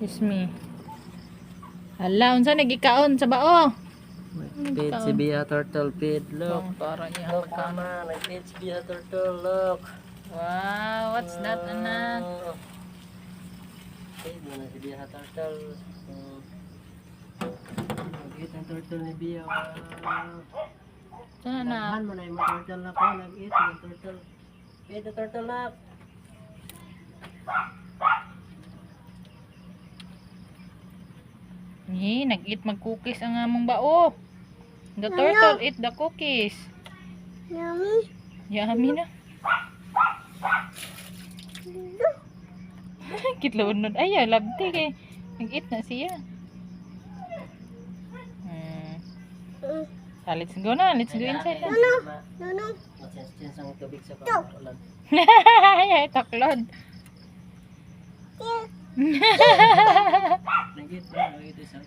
Is me. Hala, unsa nagikaon sa bao? Feed si Bia Turtle, feed. Look. Para niya Look, mama. Nag-feed si Bia Turtle, look. Wow, what's that, anak? Feed mo na si Bia Turtle. Nag-eat ang turtle ni Bia. Saan na? Naghan mo na yung mga turtle na po. Nag-eat yung turtle. Feed the turtle na. Nag-eat mag-cookies ang among bao. The turtle eat the cookies. Yummy. Yummy na. Kitlunod. Ay, labti kay. Nag-eat na siya. Let's go na. Let's go inside na. No. Chance ang tubig sa pag-ulan. Ay, taklod. Nag-eat na. Nag-eat isang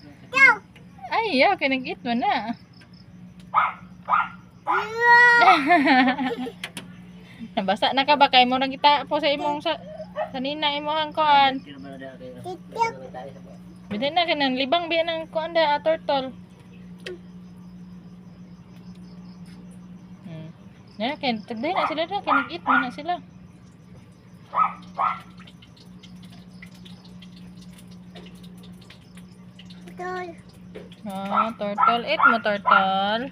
Ay, okay, nag-eat mo na. Nabasa na ka ba? Kaya mo nagita po sa imong sa nina imong kuan. Bida na kanang libang biya ng kuan da turtle. Na kay tagday na sila da kay nag-eat mo na sila. Turtle. Eat mo, turtle.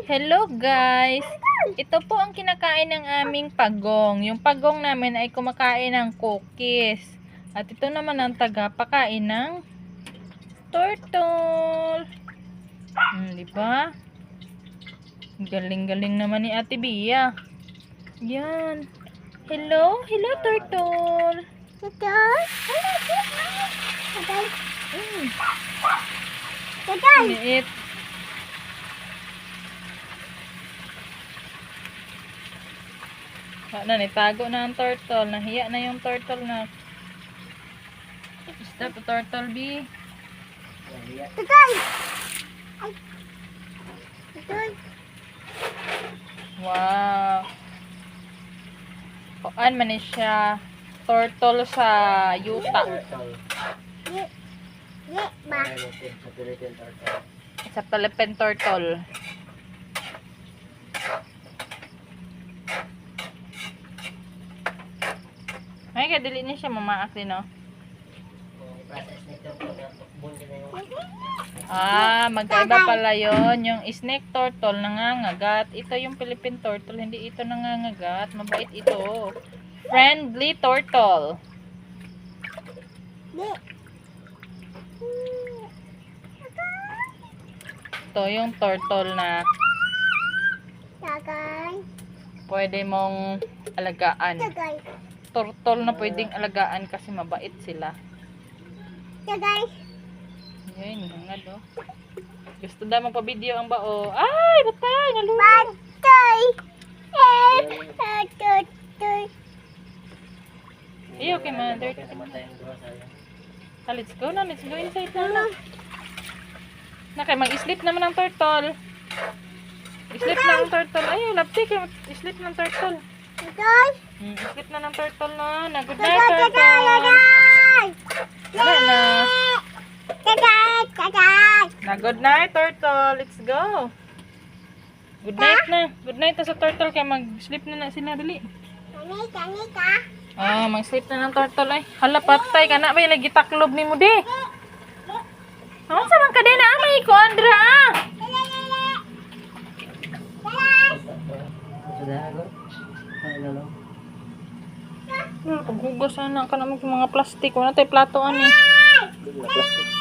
Hello, guys. Ito po ang kinakain ng aming pagong. Yung pagong namin ay kumakain ng cookies. At ito naman ang tagapakain ng turtle. Diba? Galing-galing naman ni Ate Bia. Yan. Hello? Hello, turtle. Liit. Nitago na ang turtle. Nahiya na yung turtle na. Is that a turtle, B? Wow. Kuan man ni siya. Turtle sa yuta. Sa Philippine turtle. Ay, kadili niya siya mamaak din, no? Magkaiba pala yon. Yung snake turtle nangangagat. Ito yung Philippine turtle. Hindi ito nangangagat. Mabait ito. Friendly turtle. Ito yung turtle na pwede mong alagaan. Turtle na pwedeng alagaan kasi mabait sila. Yan, hangad, oh. Gusto daw magpa-video ang bao. Ay, batay, nalulong. Iyo, okay, mother. Let's go na. Let's go inside na. Kaya mag-sleep naman ang turtle. Sleep na ang turtle. Ay, lapti kayo. Sleep ng turtle. Sleep na ng turtle na. Good night, turtle. Wala na. Good night, turtle. Let's go. Good night na. Good night na sa turtle. Kaya mag-sleep na sila. Dali. Mag-sleep na ng turtle ay. Hala, patay ka na. Bay, lagi taklob ni mo, di. Saan ka din na? May ko, Andra. Paghugas na ka naman mga plastic. Wala tayo platoan eh. Plastic.